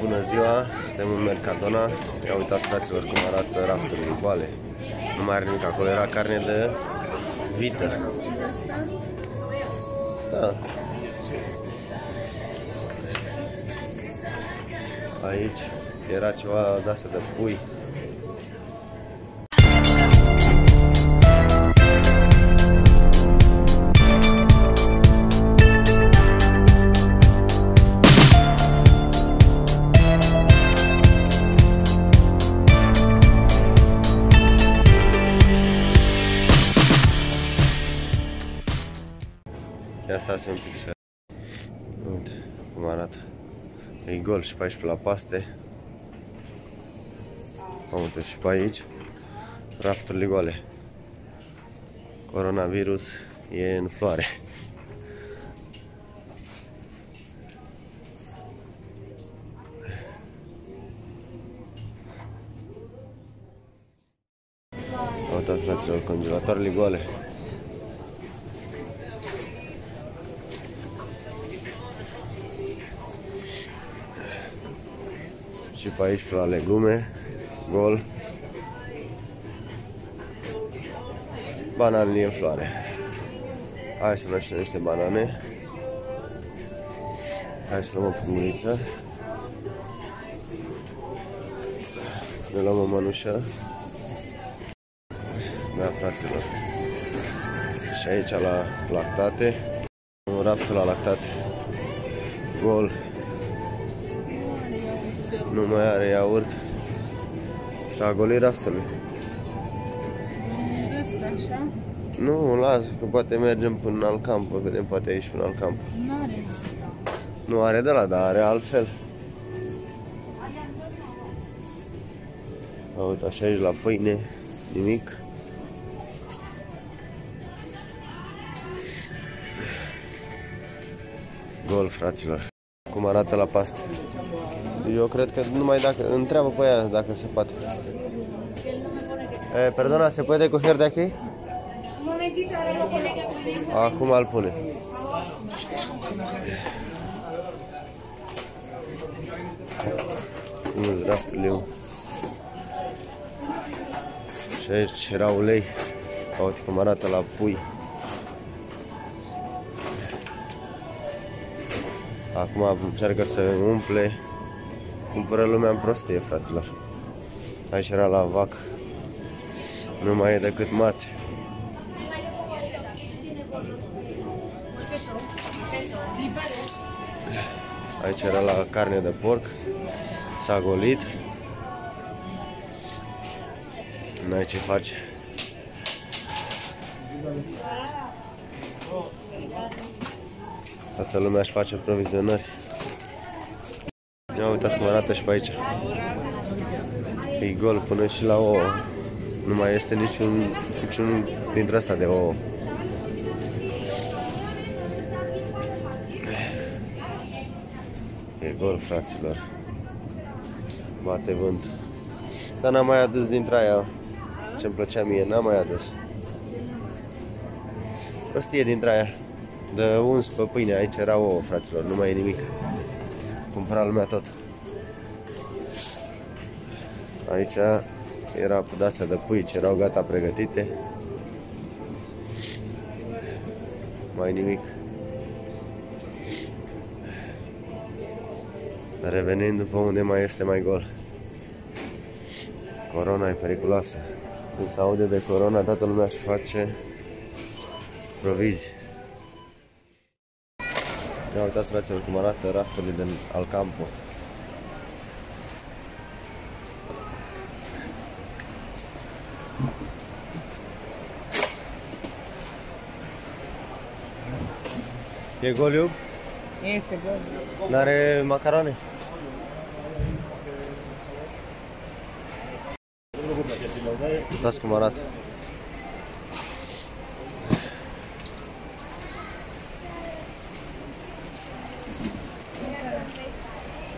Bună ziua, suntem în Mercadona. Ia uitați, fraților, cum arată rafturile goale. Nu mai are nimic acolo, era carne de vită. Da. Aici era ceva de-astea de pui. Ia stați un pic să... Uite cum arată. E gol și pe aici pe la paste. Uite și pe aici. Rafturile goale. Coronavirus e în floare. Uitați, fraților, congelatoarele goale. Și pe aici, pe la legume, gol. Bananele în floare. Hai să luăm și niște banane. Hai să luăm o punguriță. Ne luăm o mănușă. Da, fraților. Și aici la lactate. Un raftul la lactate. Gol. Nu mai are iaurt. S-a golit raftul. Așa? Nu, las, că poate mergem până în alt camp, vedem poate aici până în alt camp. Nu are de la, dar are altfel. Uite, așa aici la pâine, nimic. Gol, fraților. Cum arată la paste? Eu cred că numai dacă întreabă pe ea dacă se poate. Perdona, se poate coger de aici? Un momentito, ahora lo colega. Acum îl pune. Cum rafturile. Și aici era ulei. Uite cum arată la pui. Acum încearcă să umple. Cumpără lumea în prostie, fraților. Aici era la vac. Nu mai e decât mați. Aici era la carne de porc. S-a golit. N-ai ce face. Toată lumea își face provizionări. Ia uitați cum arată și pe aici. E gol până și la ouă. Nu mai este niciun dintre asta de ouă. E gol, fraților. Bate vânt. Dar n-am mai adus dintre aia. Ce-mi plăcea mie, n-am mai adus. Prostie dintre aia. De uns pe pâine, aici era ouă, fraților, nu mai e nimic. Cumpăra lumea tot. Aici era de-astea de pui ce erau gata pregătite. Mai nimic. Revenind după unde mai este mai gol. Corona e periculoasă. Când se aude de corona, toată lumea își face provizii. Ia uitați, fraților, cum arată rafturile din Alcampo. E gol, Iub? Este gol. N-are macarone? Uitați cum arată.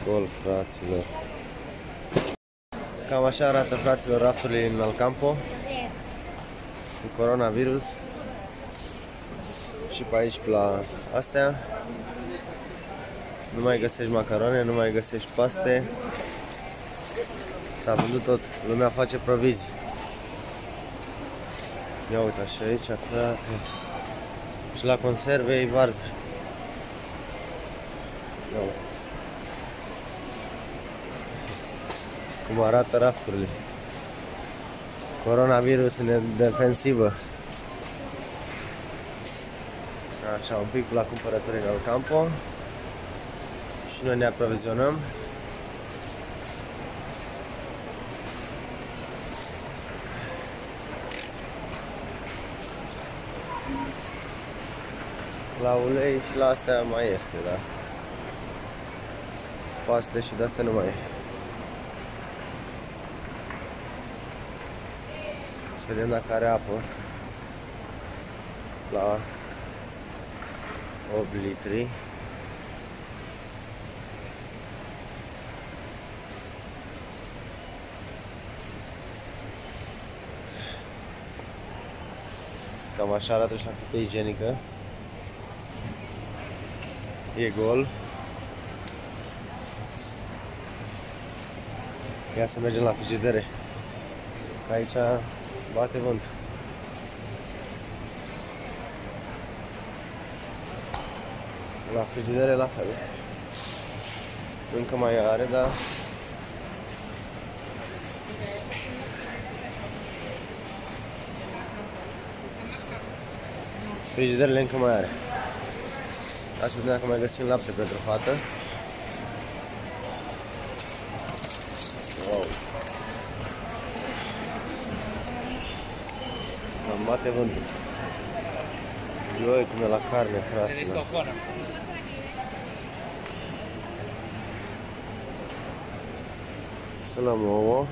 Gol, fraților. Cam așa arată, fraților, rafturile în Alcampo cu coronavirus. Și pe aici, pe la astea, Nu mai găsești macaroane, nu mai găsești paste. S-a vândut tot. Lumea face provizii. Ia uite așa aici, frate. Și la conserve e varză. Ia uite. Cum arată rafturile. Coronavirus în defensivă. Așa, un pic la cumpărături în Alcampo. Și noi ne aprovizionăm. La ulei și la astea mai este, da. Paste și de astea nu mai e. Să vedem dacă are apă. La 8 litri. Cam așa arată și la hârtie igienică. E gol. Ia să mergem la frigidere. Aici bate vânt. La frigidere la fel. Încă mai are, dar frigiderele încă mai are. Hai să vedem dacă mai găsim lapte pentru fată. Wow. Cam bate vântul. Ioi, cum e la carne, fraților. Să luăm ouă.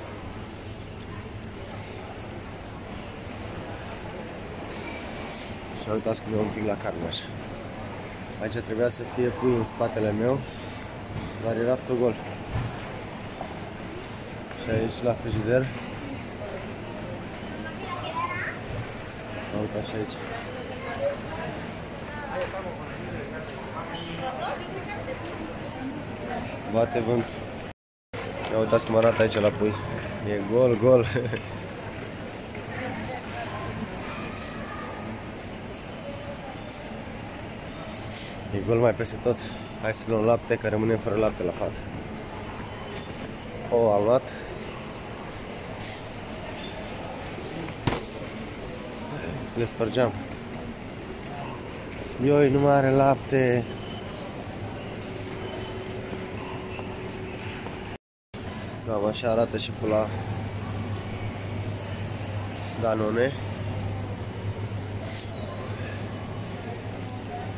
Și uitați cum e un pic la carne așa. Aici trebuia să fie pui în spatele meu, dar era raftul gol. Și aici la frigider. Uite așa aici. Bate vânt. Ia uitați cum arată aici la pui. E gol, gol. E gol mai peste tot. Hai să luăm lapte, că rămânem fără lapte la fată. O, am luat. Le spărgeam. Ioi, nu mai are lapte. Cam așa arată și pe la Danone.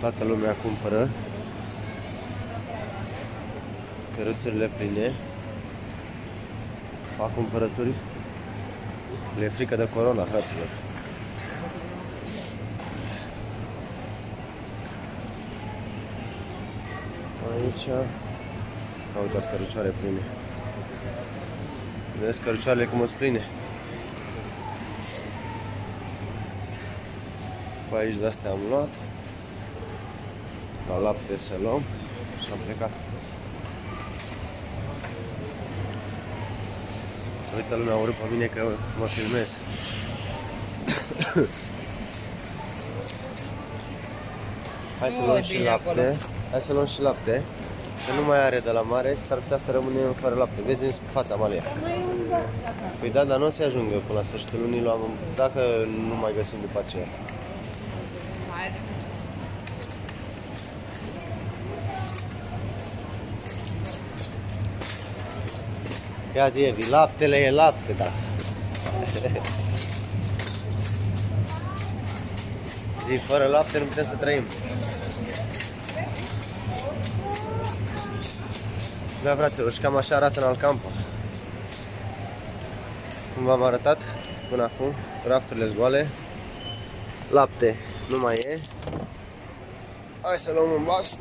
Toată lumea cumpără. Căruțurile pline. Fac cumpărături. Le e frică de corona, fraților. Aici. Uitați cărucioare pline. Vedeți cărucioarele cum sunt pline. Pe aici de astea am luat. La lapte să luăm și am plecat. Să uită lumea urât pe mine că mă filmez. Hai să luăm și lapte. Hai să luăm și lapte. Că nu mai are de la mare și s-ar putea să rămânem fără lapte. Vezi în fața Amalia. Păi da, dar nu o să ajungă până la sfârșitul lunii, luăm, dacă nu mai găsim după aceea. Ia zi, Evi, laptele e lapte, da. Zi, fără lapte nu putem să trăim. Da, fraților, și cam așa arată în Alcampo. Cum v-am arătat până acum, rafturile goale. Lapte nu mai e. Hai să luăm un box.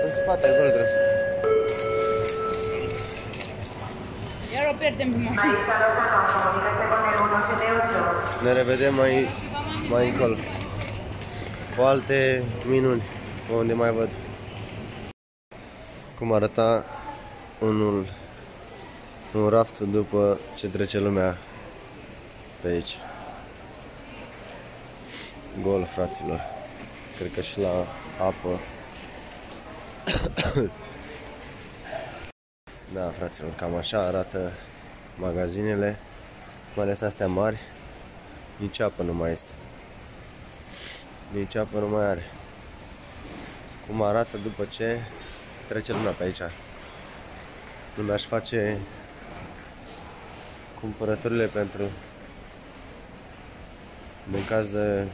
În spate, acolo trebuie să... Iar Dar o pierdem pe mare. Ne revedem mai încolo cu alte minuni, unde mai văd cum arăta un raft după ce trece lumea pe aici. Gol, fraților. Cred că și la apă. Da, fraților, cam așa arată magazinele, mai ales astea mari. Nici apă nu mai este. Nici apă nu mai are. Cum arată după ce trece lumea pe aici. Nu aș face cumpărăturile pentru în caz de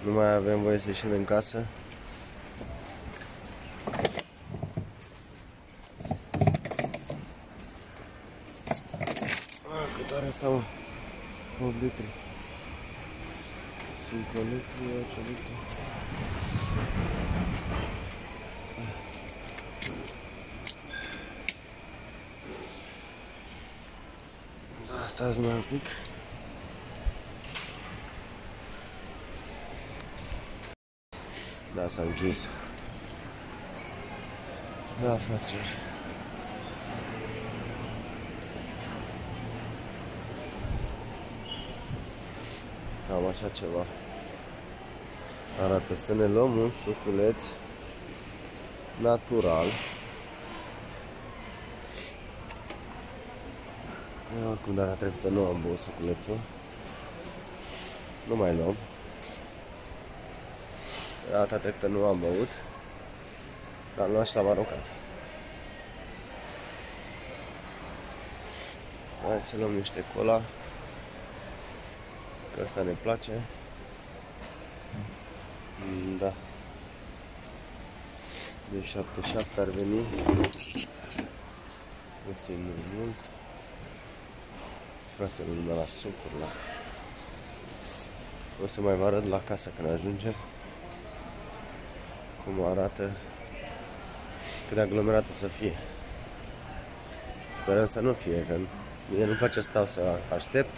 nu mai avem voie să ieșim în casă. Cât are asta, mă? 8 litri. 5 litri, 8 litri. Da, stați mai un pic. Da, s-a închis. Da, fraților. Cam așa ceva arată. Să ne luăm un suculeț natural. Eu oricum data trecută nu am băut suculețul. Nu mai luăm. Data trecută nu am băut, dar l-am luat și l-am aruncat. Hai să luăm niște cola, că asta ne place. Da. De 77 ar veni. Puțin mult. Frate, lumea la sucuri, la... O să mai vă arăt la casă când ajungem cum arată, cât de aglomerat o să fie. Sperăm să nu fie, că mie nu-mi place să stau să aștept.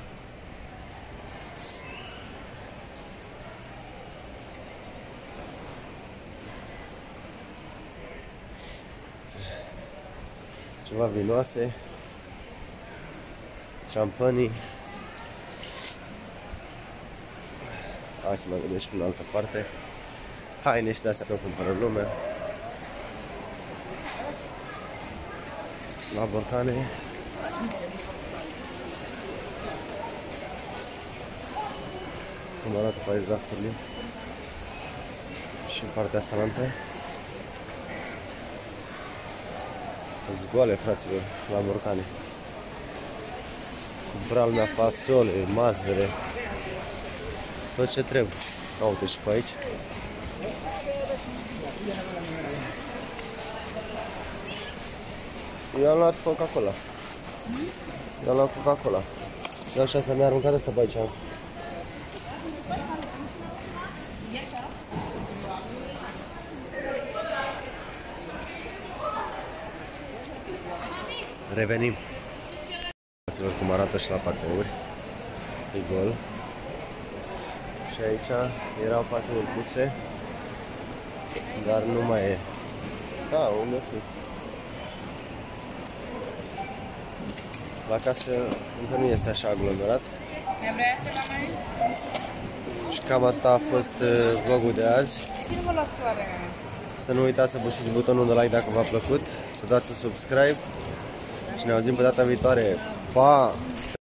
Ceva vinoase, șampanii. Hai să mă gândesc până în altă parte. Haine și de-astea când cumpără lumea. La borcane. Cum arată pe aici rafturile. Și în partea asta altă. Zgoale, fraților, la borcane. Cumpăra lumea fasole, mazăre, tot ce trebuie. Uite și pe aici. Eu am luat Coca-Cola. Eu am luat Coca-Cola. Eu și asta mi-a aruncat asta pe aici. Revenim. Uitați-vă cum arată și la pateuri. E gol. Și aici erau pateuri puse, dar nu mai e. Da, unde fi? La casă încă nu este așa aglomerat. Și cam atât a fost vlogul de azi. Să nu uitați să apăsați butonul de like dacă v-a plăcut, să dați un subscribe și ne auzim pe data viitoare. Pa!